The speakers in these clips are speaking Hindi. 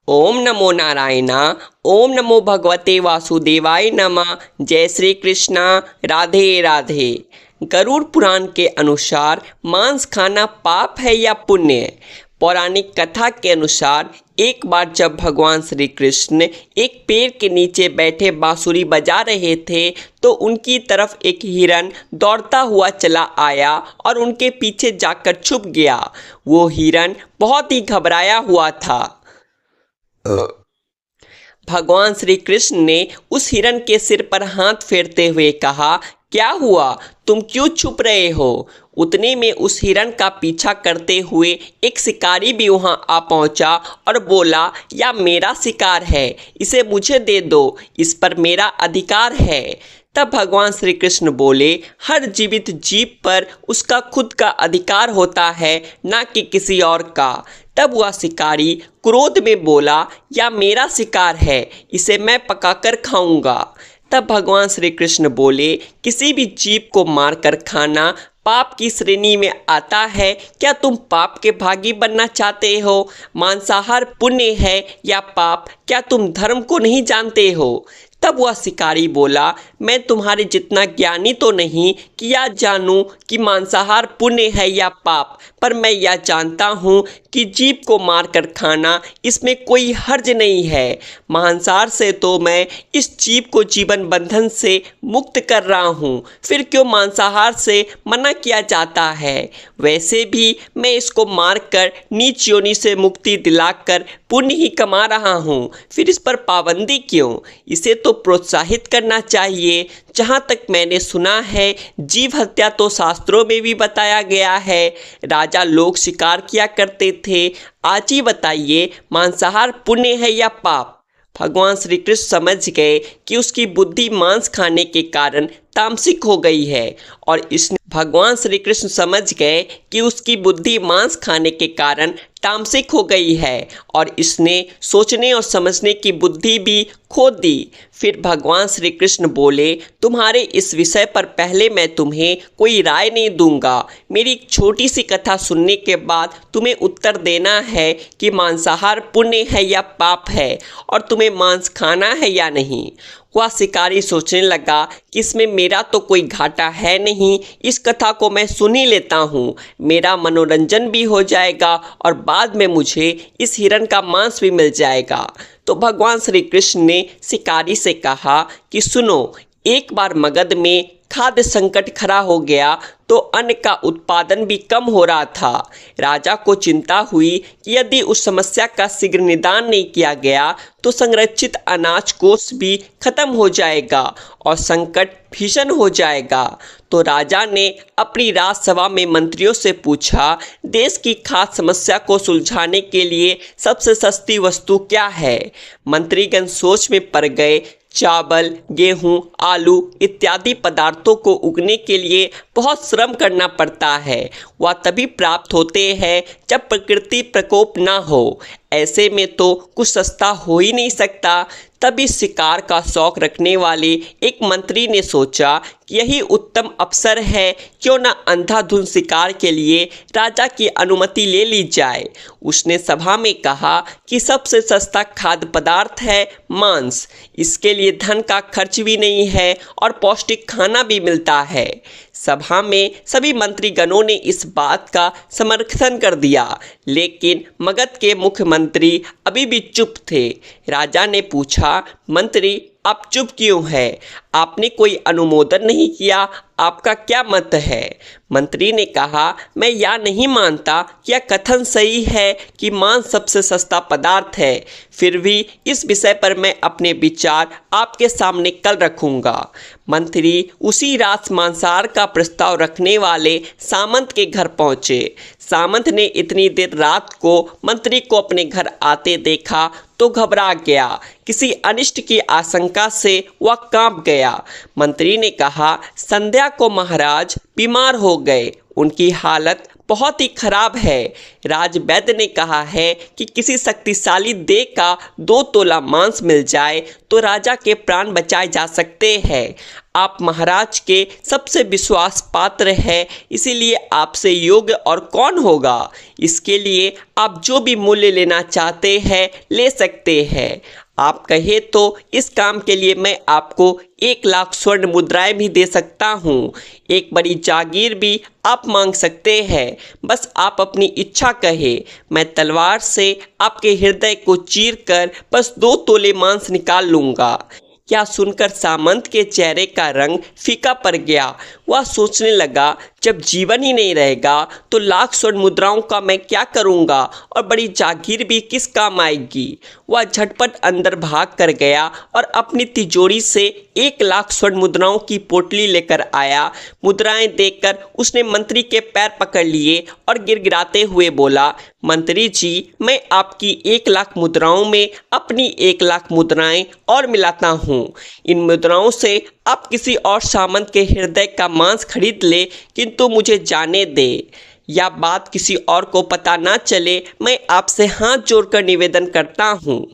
ओम नमो नारायणा। ओम नमो भगवते वासुदेवाय नमः। जय श्री कृष्णा। राधे राधे। गरुड़ पुराण के अनुसार मांस खाना पाप है या पुण्य? पौराणिक कथा के अनुसार एक बार जब भगवान श्री कृष्ण एक पेड़ के नीचे बैठे बांसुरी बजा रहे थे तो उनकी तरफ एक हिरन दौड़ता हुआ चला आया और उनके पीछे जाकर छुप गया। वो हिरन बहुत ही घबराया हुआ था। भगवान श्री कृष्ण ने उस हिरन के सिर पर हाथ फेरते हुए कहा, क्या हुआ, तुम क्यों छुप रहे हो? उतने में उस हिरन का पीछा करते हुए एक शिकारी भी वहां आ पहुंचा और बोला, यह मेरा शिकार है, इसे मुझे दे दो, इस पर मेरा अधिकार है। तब भगवान श्री कृष्ण बोले, हर जीवित जीव पर उसका खुद का अधिकार होता है, ना कि किसी और का। तब वह शिकारी क्रोध में बोला, यह मेरा शिकार है, इसे मैं पकाकर खाऊंगा। तब भगवान श्री कृष्ण बोले, किसी भी जीव को मारकर खाना पाप की श्रेणी में आता है। क्या तुम पाप के भागी बनना चाहते हो? मांसाहार पुण्य है या पाप? क्या तुम धर्म को नहीं जानते हो? तब वह शिकारी बोला, मैं तुम्हारे जितना ज्ञानी तो नहीं कि यह जानूं कि मांसाहार पुण्य है या पाप, पर मैं यह जानता हूँ कि जीव को मारकर खाना इसमें कोई हर्ज नहीं है। मांसाहार से तो मैं इस जीव को जीवन बंधन से मुक्त कर रहा हूँ, फिर क्यों मांसाहार से मना किया जाता है? वैसे भी मैं इसको मारकर नीच योनि से मुक्ति दिलाकर पुण्य ही कमा रहा हूँ, फिर इस पर पाबंदी क्यों? इसे तो प्रोत्साहित करना चाहिए। जहाँ तक मैंने सुना है, जीव हत्या तो शास्त्रों में भी बताया गया है। राजा लोग शिकार किया करते थे। आज ही बताइए, मांसाहार पुण्य है या पाप? भगवान श्री कृष्ण समझ गए कि उसकी बुद्धि मांस खाने के कारण तामसिक हो गई है और इसने भगवान श्री कृष्ण समझ गए कि उसकी बुद्धि मांस खाने के कारण तामसिक हो गई है और इसने सोचने और समझने की बुद्धि भी खो दी। फिर भगवान श्री कृष्ण बोले, तुम्हारे इस विषय पर पहले मैं तुम्हें कोई राय नहीं दूंगा। मेरी एक छोटी सी कथा सुनने के बाद तुम्हें उत्तर देना है कि मांसाहार पुण्य है या पाप है और तुम्हें मांस खाना है या नहीं। वह शिकारी सोचने लगा कि इसमें मेरा तो कोई घाटा है नहीं, इस कथा को मैं सुन ही लेता हूँ, मेरा मनोरंजन भी हो जाएगा और बाद में मुझे इस हिरन का मांस भी मिल जाएगा। तो भगवान श्री कृष्ण ने शिकारी से कहा कि सुनो, एक बार मगध में खाद्य संकट खड़ा हो गया तो अन्न का उत्पादन भी कम हो रहा था। राजा को चिंता हुई कि यदि उस समस्या का शीघ्र निदान नहीं किया गया तो संरक्षित अनाज कोष भी खत्म हो जाएगा और संकट भीषण हो जाएगा। तो राजा ने अपनी राजसभा में मंत्रियों से पूछा, देश की खाद्य समस्या को सुलझाने के लिए सबसे सस्ती वस्तु क्या है? मंत्रीगण सोच में पड़ गए। चावल, गेहूं, आलू इत्यादि पदार्थों को उगने के लिए बहुत श्रम करना पड़ता है। वह तभी प्राप्त होते हैं जब प्रकृति प्रकोप ना हो। ऐसे में तो कुछ सस्ता हो ही नहीं सकता। तभी शिकार का शौक रखने वाले एक मंत्री ने सोचा कि यही उत्तम अवसर है, क्यों न अंधाधुंध शिकार के लिए राजा की अनुमति ले ली जाए। उसने सभा में कहा कि सबसे सस्ता खाद्य पदार्थ है मांस, इसके लिए धन का खर्च भी नहीं है और पौष्टिक खाना भी मिलता है। सभा में सभी मंत्रीगणों ने इस बात का समर्थन कर दिया, लेकिन मगध के मुख्यमंत्री अभी भी चुप थे। राजा ने पूछा, मंत्री आप चुप क्यों हैं? आपने कोई अनुमोदन नहीं किया, आपका क्या मत है? मंत्री ने कहा, मैं यह नहीं मानता कि यह कथन सही है कि मांस सबसे सस्ता पदार्थ है, फिर भी इस विषय पर मैं अपने विचार आपके सामने कल रखूंगा। मंत्री उसी रात मांसाहार का प्रस्ताव रखने वाले सामंत के घर पहुंचे। सामंत ने इतनी देर रात को मंत्री को अपने घर आते देखा तो घबरा गया। किसी अनिष्ट की आशंका से वह कांप गया। मंत्री ने कहा, संध्या को महाराज बीमार हो गए, उनकी हालत बहुत ही खराब है। राजवैद्य ने कहा है कि किसी शक्तिशाली देह का 2 तोला मांस मिल जाए तो राजा के प्राण बचाए जा सकते हैं। आप महाराज के सबसे विश्वास पात्र हैं, इसीलिए आपसे योग्य और कौन होगा। इसके लिए आप जो भी मूल्य लेना चाहते हैं ले सकते हैं। आप कहे तो इस काम के लिए मैं आपको 1 लाख स्वर्ण मुद्राएं भी दे सकता हूँ। एक बड़ी जागीर भी आप मांग सकते हैं। बस आप अपनी इच्छा कहे, मैं तलवार से आपके हृदय को चीरकर बस 2 तोले मांस निकाल लूँगा। यह सुनकर सामंत के चेहरे का रंग फीका पड़ गया। वह सोचने लगा, जब जीवन ही नहीं रहेगा तो लाख स्वर्ण मुद्राओं का मैं क्या करूंगा और बड़ी जागीर भी किस काम आएगी। वह झटपट अंदर भाग कर गया और अपनी तिजोरी से 1 लाख स्वर्ण मुद्राओं की पोटली लेकर आया। मुद्राएं देखकर उसने मंत्री के पैर पकड़ लिए और गिड़गिड़ाते हुए बोला, मंत्री जी, मैं आपकी 1 लाख मुद्राओं में अपनी 1 लाख मुद्राएं और मिलाता हूँ। इन मुद्राओं से आप किसी और सामंत के हृदय का मांस खरीद ले, किंतु मुझे जाने दे, या बात किसी और को पता ना चले। मैं आपसे हाथ जोड़कर निवेदन करता हूँ।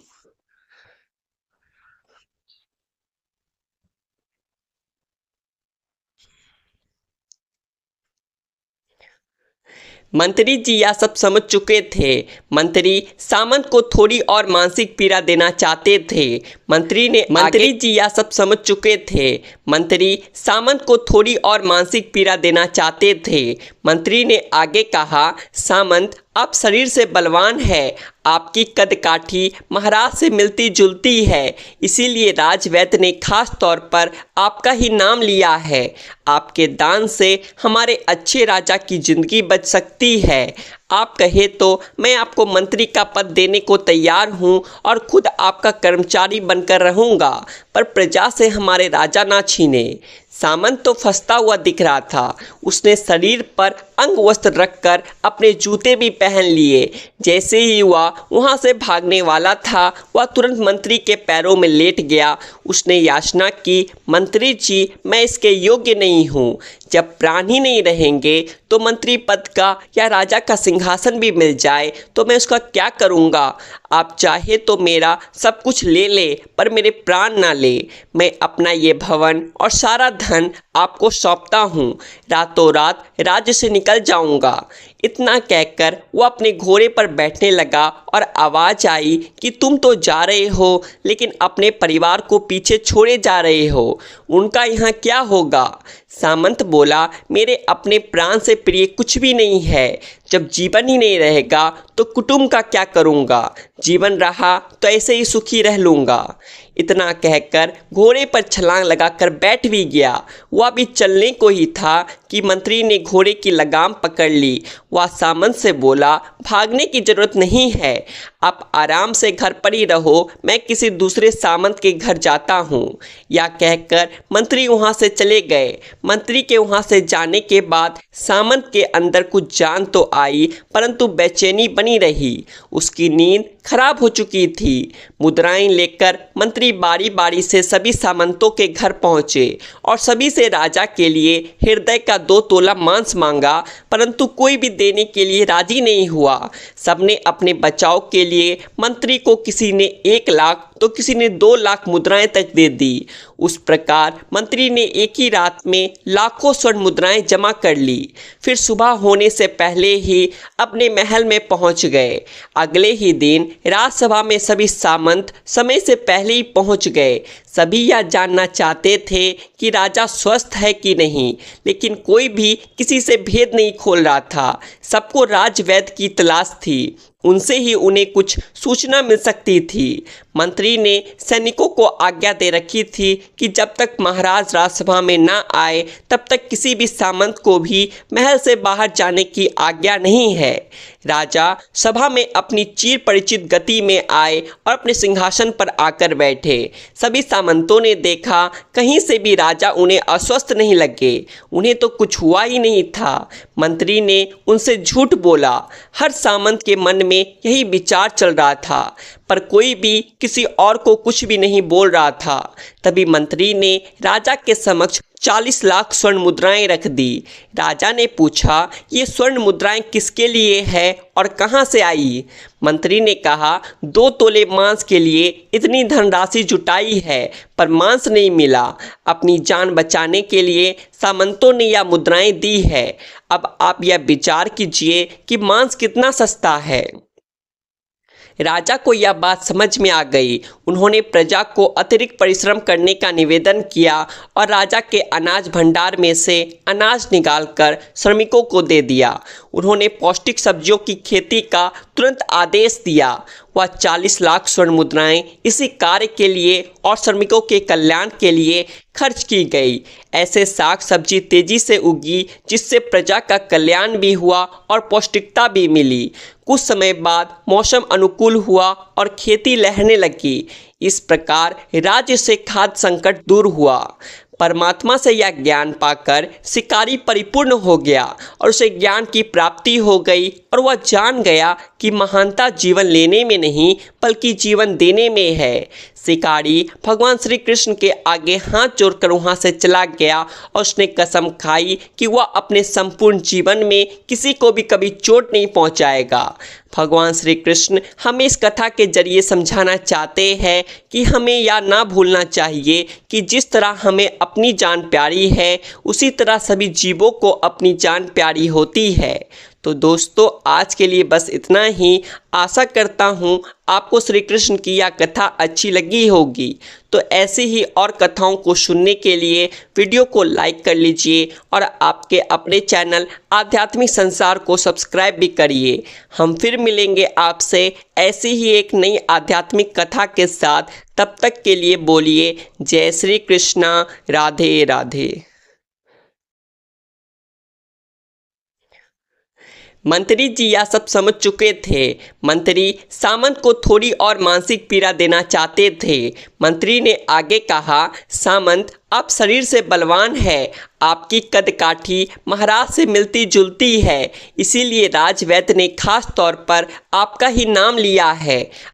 मंत्री जी यह सब समझ चुके थे। मंत्री सामंत को थोड़ी और मानसिक पीड़ा देना चाहते थे। मंत्री जी यह सब समझ चुके थे। मंत्री सामंत को थोड़ी और मानसिक पीड़ा देना चाहते थे। मंत्री ने आगे कहा, सामंत, आप शरीर से बलवान है, आपकी कदकाठी महाराज से मिलती जुलती है, इसीलिए राजवैद्य ने खास तौर पर आपका ही नाम लिया है। आपके दान से हमारे अच्छे राजा की जिंदगी बच सकती है। आप कहे तो मैं आपको मंत्री का पद देने को तैयार हूँ और खुद आपका कर्मचारी बनकर रहूँगा, पर प्रजा से हमारे राजा ना छीने। सामंत तो फंसता हुआ दिख रहा था। उसने शरीर पर अंग वस्त्र रखकर अपने जूते भी पहन लिए। जैसे ही वह वहाँ से भागने वाला था, वह तुरंत मंत्री के पैरों में लेट गया। उसने याचना की, मंत्री जी, मैं इसके योग्य नहीं हूँ। जब प्राण ही नहीं रहेंगे तो मंत्री पद का या राजा का सिंहासन भी मिल जाए तो मैं उसका क्या करूँगा। आप चाहे तो मेरा सब कुछ ले ले, पर मेरे प्राण ना ले। मैं अपना ये भवन और सारा धन आपको सौंपता हूँ। रातों रात राज्य से निकल जाऊँगा। इतना कहकर वो अपने घोड़े पर बैठने लगा और आवाज़ आई कि तुम तो जा रहे हो, लेकिन अपने परिवार को पीछे छोड़े जा रहे हो। उनका यहाँ क्या होगा। सामंत बोला, मेरे अपने प्राण से प्रिय कुछ भी नहीं है। जब जीवन ही नहीं रहेगा तो कुटुंब का क्या करूँगा। जीवन रहा तो ऐसे ही सुखी रह लूँगा। इतना कहकर घोड़े पर छलांग लगाकर बैठ भी गया। वह भी चलने को ही था कि मंत्री ने घोड़े की लगाम पकड़ ली। वह सामंत से बोला, भागने की जरूरत नहीं है, आप आराम से घर पर ही रहो, मैं किसी दूसरे सामंत के घर जाता हूँ। यह कहकर मंत्री वहाँ से चले गए। मंत्री के वहाँ से जाने के बाद सामंत के अंदर कुछ जान तो आई, परंतु बेचैनी बनी रही। उसकी नींद खराब हो चुकी थी। मुद्राएं लेकर मंत्री बारी बारी से सभी सामंतों के घर पहुँचे और सभी से राजा के लिए हृदय का 2 तोला मांस मांगा, परंतु कोई भी देने के लिए राजी नहीं हुआ। सबने अपने बचाव के लिए मंत्री को किसी ने 1 लाख तो किसी ने 2 लाख मुद्राएं तक दे दी। उस प्रकार मंत्री ने एक ही रात में लाखों स्वर्ण मुद्राएं जमा कर ली। फिर सुबह होने से पहले ही अपने महल में पहुंच गए। अगले ही दिन राजसभा में सभी सामंत समय से पहले ही पहुंच गए। सभी यह जानना चाहते थे कि राजा स्वस्थ है कि नहीं, लेकिन कोई भी किसी से भेद नहीं खोल रहा था। सबको राजवैद्य की तलाश थी, उनसे ही उन्हें कुछ सूचना मिल सकती थी। मंत्री ने सैनिकों को आज्ञा दे रखी थी कि जब तक महाराज राजसभा में ना आए तब तक किसी भी सामंत को भी महल से बाहर जाने की आज्ञा नहीं है। राजा सभा में अपनी चिर परिचित गति में आए और अपने सिंहासन पर आकर बैठे। सभी सामंतों ने देखा, कहीं से भी राजा उन्हें अस्वस्थ नहीं लगे। उन्हें तो कुछ हुआ ही नहीं था। मंत्री ने उनसे झूठ बोला। हर सामंत के मन में यही विचार चल रहा था, पर कोई भी किसी और को कुछ भी नहीं बोल रहा था। तभी मंत्री ने राजा के समक्ष 40 लाख स्वर्ण मुद्राएं रख दी। राजा ने पूछा, ये स्वर्ण मुद्राएं किसके लिए है और कहाँ से आई? मंत्री ने कहा, 2 तोले मांस के लिए इतनी धनराशि जुटाई है पर मांस नहीं मिला। अपनी जान बचाने के लिए सामंतों ने यह मुद्राएं दी है। अब आप यह विचार कीजिए कि मांस कितना सस्ता है। राजा को यह बात समझ में आ गई। उन्होंने प्रजा को अतिरिक्त परिश्रम करने का निवेदन किया और राजा के अनाज भंडार में से अनाज निकालकर श्रमिकों को दे दिया। उन्होंने पौष्टिक सब्जियों की खेती का तुरंत आदेश दिया। वह 40 लाख स्वर्ण मुद्राएं इसी कार्य के लिए और श्रमिकों के कल्याण के लिए खर्च की गई। ऐसे साग सब्जी तेजी से उगी जिससे प्रजा का कल्याण भी हुआ और पौष्टिकता भी मिली। कुछ समय बाद मौसम अनुकूल हुआ और खेती लहरने लगी। इस प्रकार राज्य से खाद्य संकट दूर हुआ। परमात्मा से यह ज्ञान पाकर शिकारी परिपूर्ण हो गया और उसे ज्ञान की प्राप्ति हो गई और वह जान गया कि महानता जीवन लेने में नहीं बल्कि जीवन देने में है। शिकारी भगवान श्री कृष्ण के आगे हाथ जोड़कर वहाँ से चला गया और उसने कसम खाई कि वह अपने संपूर्ण जीवन में किसी को भी कभी चोट नहीं पहुँचाएगा। भगवान श्री कृष्ण हमें इस कथा के जरिए समझाना चाहते हैं कि हमें यह ना भूलना चाहिए कि जिस तरह हमें अपनी जान प्यारी है उसी तरह सभी जीवों को अपनी जान प्यारी होती है। तो दोस्तों, आज के लिए बस इतना ही। आशा करता हूँ आपको श्री कृष्ण की यह कथा अच्छी लगी होगी। तो ऐसी ही और कथाओं को सुनने के लिए वीडियो को लाइक कर लीजिए और आपके अपने चैनल आध्यात्मिक संसार को सब्सक्राइब भी करिए। हम फिर मिलेंगे आपसे ऐसी ही एक नई आध्यात्मिक कथा के साथ। तब तक के लिए बोलिए जय श्री कृष्णा, राधे राधे। मंत्री जी यह सब समझ चुके थे। मंत्री सामंत को थोड़ी और मानसिक पीड़ा देना चाहते थे। मंत्री ने आगे कहा, सामंत आप शरीर से बलवान है, आपकी कदकाठी महाराज से मिलती जुलती है, इसीलिए राजवैद्य ने खास तौर पर आपका ही नाम लिया है।